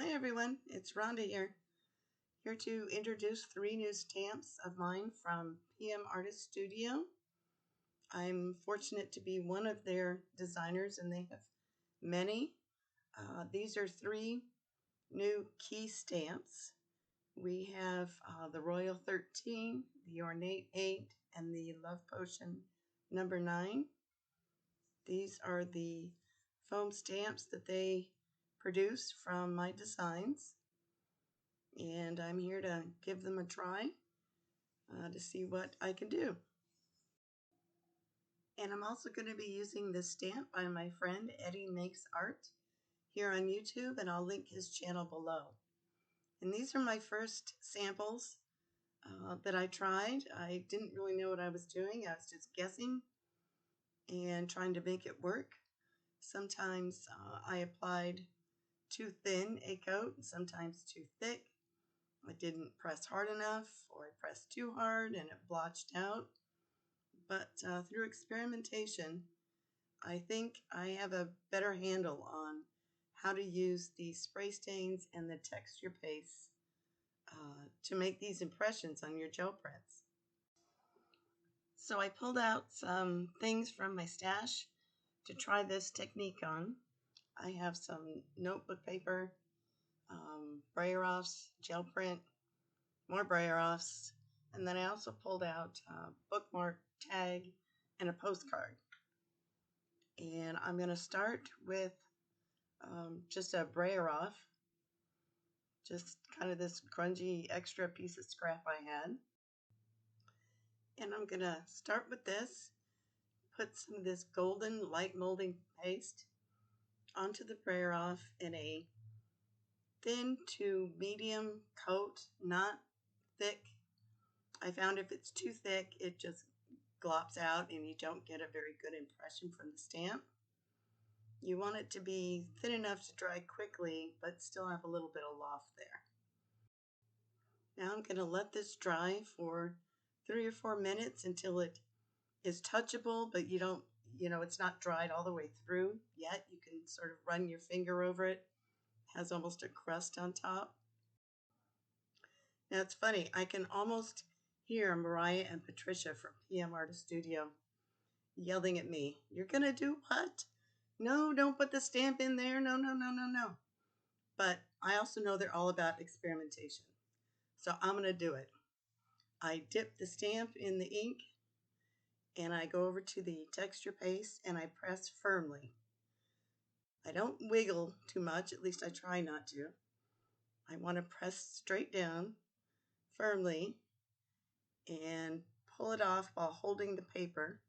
Hi everyone, it's Rhonda here to introduce 3 new stamps of mine from PM Artist Studio. I'm fortunate to be one of their designers and they have many. These are 3 new key stamps. We have the Royal 13, the Ornate 8, and the Love Potion number 9. These are the foam stamps that they produce from my designs. And I'm here to give them a try to see what I can do. And I'm also going to be using this stamp by my friend Eddie Makes Art here on YouTube, and I'll link his channel below. And these are my first samples that I tried. I didn't really know what I was doing. I was just guessing and trying to make it work. Sometimes I applied too thin a coat and sometimes too thick. I didn't press hard enough, or I pressed too hard and it blotched out. But through experimentation, I think I have a better handle on how to use the spray stains and the texture paste to make these impressions on your gel prints. So I pulled out some things from my stash to try this technique on. I have some notebook paper, brayer offs, gel print, more brayer offs, and then I also pulled out a bookmark tag and a postcard. And I'm going to start with just a brayer off, just kind of this grungy extra piece of scrap I had. And I'm going to start with this, put some of this golden light molding paste onto the brayer off in a thin to medium coat, not thick. I found if it's too thick, it just glops out and you don't get a very good impression from the stamp. You want it to be thin enough to dry quickly, but still have a little bit of loft there. Now I'm going to let this dry for 3 or 4 minutes until it is touchable, but it's not dried all the way through yet. You can sort of run your finger over it. It has almost a crust on top. Now it's funny, I can almost hear Mariah and Patricia from PM Artist Studio yelling at me. You're going to do what? No, don't put the stamp in there. No, no, no, no, no. But I also know they're all about experimentation. So I'm going to do it. I dip the stamp in the ink and I go over to the texture paste and I press firmly. I don't wiggle too much, at least I try not to. I want to press straight down firmly and pull it off while holding the paper.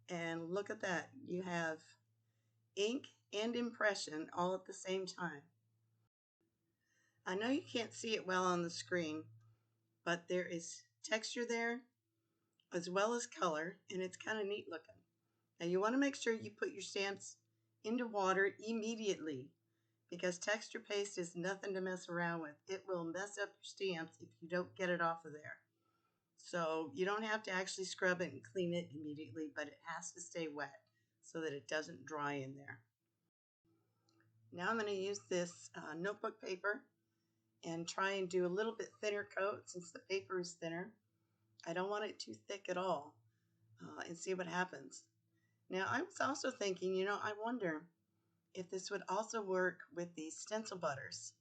And look at that. You have ink and impression all at the same time. I know you can't see it well on the screen, but there is texture there as well as color, and it's kind of neat looking. Now you want to make sure you put your stamps into water immediately, because texture paste is nothing to mess around with. It will mess up your stamps if you don't get it off of there. So you don't have to actually scrub it and clean it immediately, but it has to stay wet so that it doesn't dry in there. Now I'm going to use this notebook paper and try and do a little bit thinner coat since the paper is thinner. I don't want it too thick at all, and see what happens. Now I was also thinking, I wonder if this would also work with the stencil butters.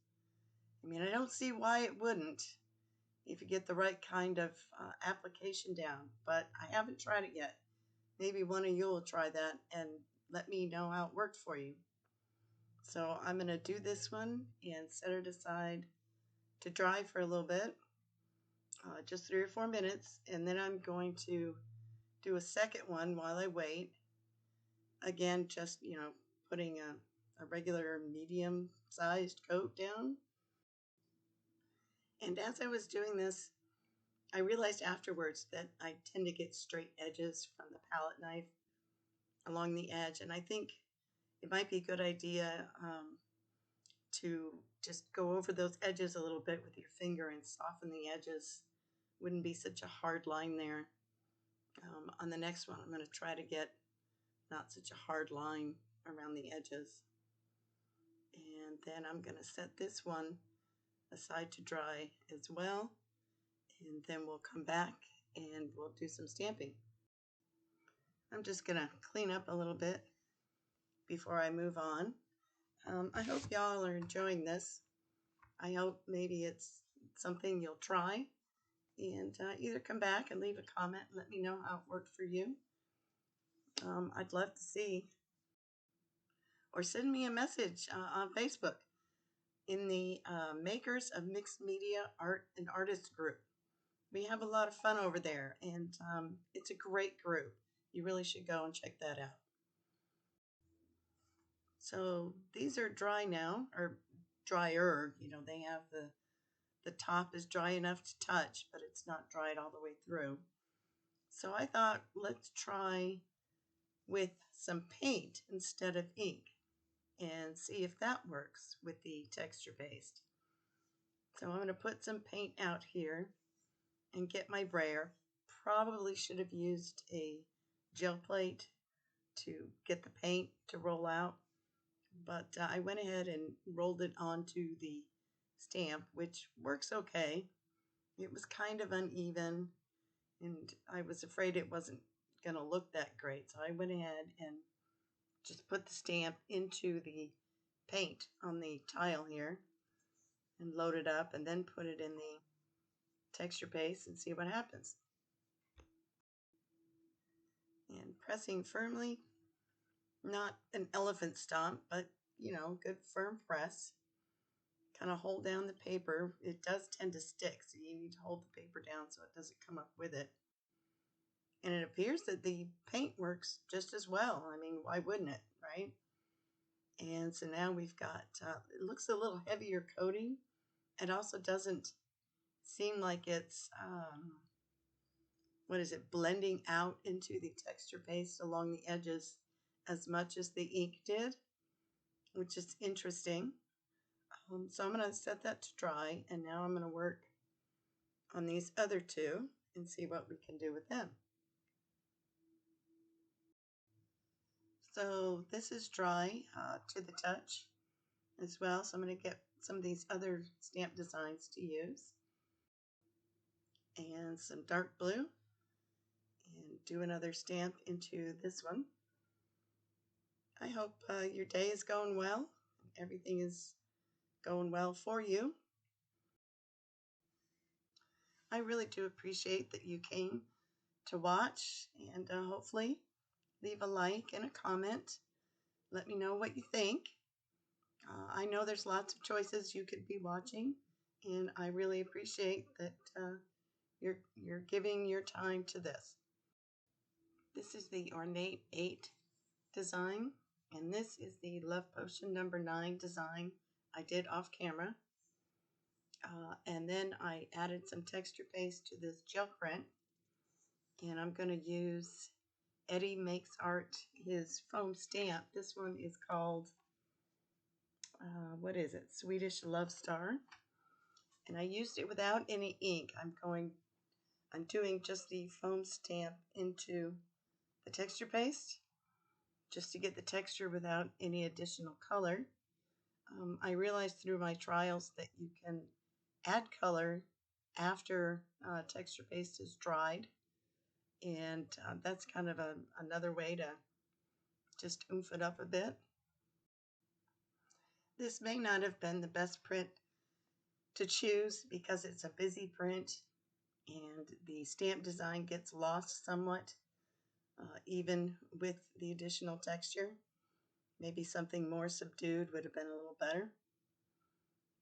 I mean, I don't see why it wouldn't if you get the right kind of application down, but I haven't tried it yet. Maybe one of you will try that and let me know how it worked for you. So I'm going to do this one and set it aside to dry for a little bit, just 3 or 4 minutes, and then I'm going to do a second one while I wait. Again, just, putting a regular medium-sized coat down. And as I was doing this, I realized afterwards that I tend to get straight edges from the palette knife along the edge, and I think it might be a good idea to just go over those edges a little bit with your finger and soften the edges. Wouldn't be such a hard line there. On the next one, I'm going to try to get not such a hard line around the edges. And then I'm going to set this one aside to dry as well. And then we'll come back and we'll do some stamping. I'm just going to clean up a little bit before I move on. I hope y'all are enjoying this. I hope maybe it's something you'll try, and either come back and leave a comment and let me know how it worked for you. I'd love to see, or send me a message on Facebook in the Makers of Mixed Media Art and Artists group. We have a lot of fun over there, and it's a great group. You really should go and check that out. So these are dry now, or drier. You know, they have the top is dry enough to touch, but it's not dried all the way through. So I thought, let's try with some paint instead of ink and see if that works with the texture paste. So I'm going to put some paint out here and get my brayer. Probably should have used a gel plate to get the paint to roll out, but I went ahead and rolled it onto the stamp, which works okay. It was kind of uneven, and I was afraid it wasn't going to look that great, so I went ahead and just put the stamp into the paint on the tile here and load it up, and then put it in the texture paste and see what happens. And pressing firmly, not an elephant stomp, but you know, good firm press. Kind of hold down the paper. It does tend to stick, so you need to hold the paper down so it doesn't come up with it. And it appears that the paint works just as well. I mean, why wouldn't it, right? And so now we've got, it looks a little heavier coating. It also doesn't seem like it's, blending out into the texture paste along the edges as much as the ink did, which is interesting. So I'm going to set that to dry, and now I'm going to work on these other two and see what we can do with them. So this is dry to the touch as well, so I'm going to get some of these other stamp designs to use, and some dark blue, and do another stamp into this one. I hope your day is going well. Everything is going well for you. I really do appreciate that you came to watch, and hopefully leave a like and a comment. Let me know what you think. I know there's lots of choices you could be watching, and I really appreciate that you're giving your time to this. This is the Ornate 8 design, and this is the Love Potion number 9 design I did off camera. And then I added some texture paste to this gel print, and I'm going to use Eddie Makes Art, his foam stamp. This one is called, what is it? Swedish Love Star. And I used it without any ink. I'm doing just the foam stamp into the texture paste, just to get the texture without any additional color. I realized through my trials that you can add color after texture paste is dried, and that's kind of another way to just oomph it up a bit. This may not have been the best print to choose because it's a busy print and the stamp design gets lost somewhat, even with the additional texture. Maybe something more subdued would have been a little better.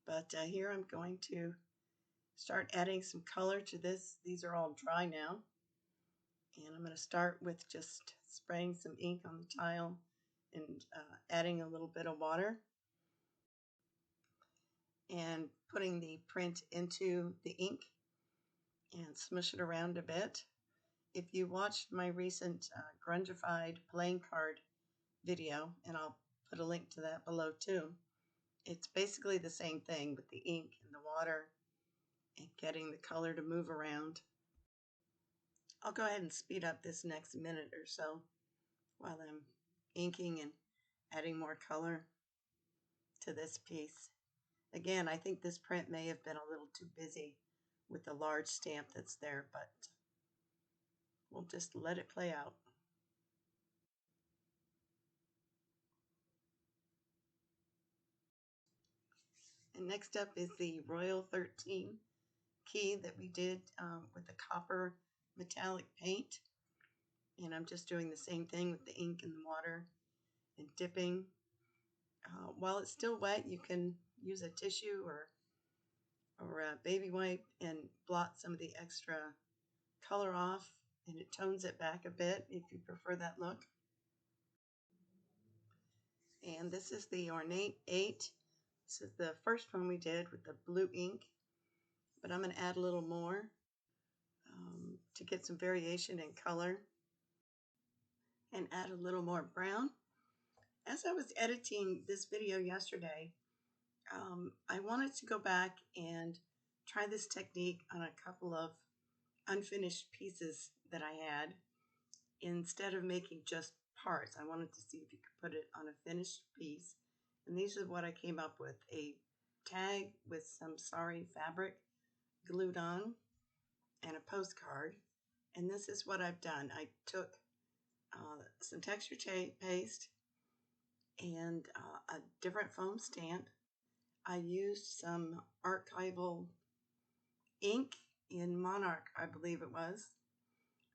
But here I'm going to start adding some color to this. These are all dry now. And I'm going to start with just spraying some ink on the tile and adding a little bit of water and putting the print into the ink and smush it around a bit. If you watched my recent Grungified playing card video, and I'll put a link to that below too, it's basically the same thing with the ink and the water and getting the color to move around. I'll go ahead and speed up this next minute or so while I'm inking and adding more color. to this piece. Again, I think this print may have been a little too busy with the large stamp that's there, but we'll just let it play out. And next up is the Royal 13 key that we did with the copper metallic paint. And I'm just doing the same thing with the ink and the water and dipping. While it's still wet, you can use a tissue or a baby wipe and blot some of the extra color off, and it tones it back a bit if you prefer that look. And this is the Ornate 8. This is the first one we did with the blue ink, but I'm going to add a little more to get some variation in color and add a little more brown. As I was editing this video yesterday, I wanted to go back and try this technique on a couple of unfinished pieces that I had. Instead of making just parts, I wanted to see if you could put it on a finished piece. And these are what I came up with: a tag with some sari fabric glued on and a postcard. And this is what I've done. I took some texture paste and a different foam stamp. I used some archival ink in Monarch, I believe it was.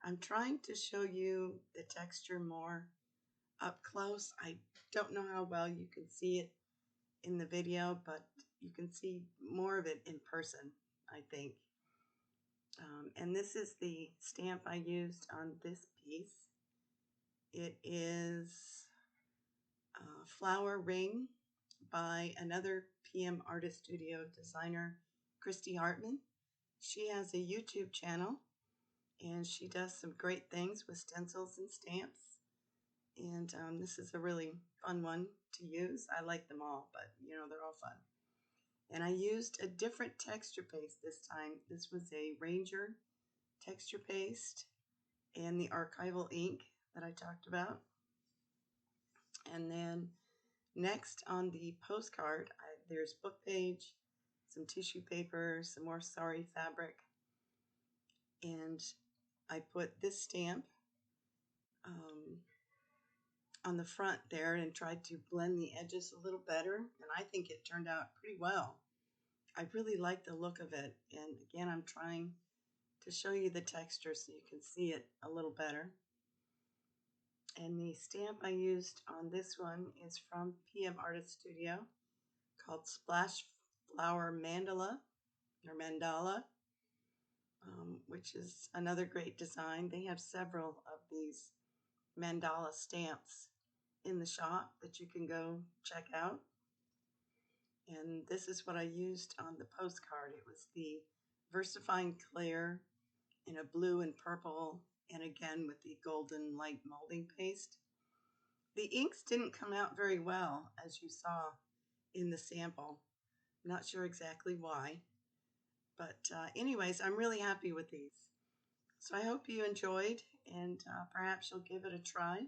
I'm trying to show you the texture more up close. I don't know how well you can see it in the video, but you can see more of it in person, I think. And this is the stamp I used on this piece. It is Flower Ring by another PM Artist Studio designer, Christy Hartman. She has a YouTube channel, and she does some great things with stencils and stamps. And this is a really fun one to use. I like them all, but you know, they're all fun. And I used a different texture paste this time. This was a Ranger texture paste and the archival ink that I talked about. And then next on the postcard, there's book page, some tissue paper, some more sari fabric, and I put this stamp on the front there and tried to blend the edges a little better, and I think it turned out pretty well. I really like the look of it, and again, I'm trying to show you the texture so you can see it a little better. And the stamp I used on this one is from PM Artist Studio, called Splash Flower Mandala, or Mandala, which is another great design. They have several of these mandala stamps in the shop that you can go check out. And this is what I used on the postcard. It was the VersaFine Clear in a blue and purple, and again with the golden light molding paste. The inks didn't come out very well, as you saw in the sample. Not sure exactly why, but anyways, I'm really happy with these. So I hope you enjoyed, and perhaps you'll give it a try.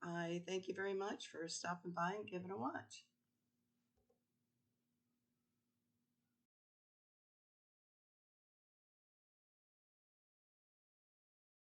I thank you very much for stopping by and giving it a watch.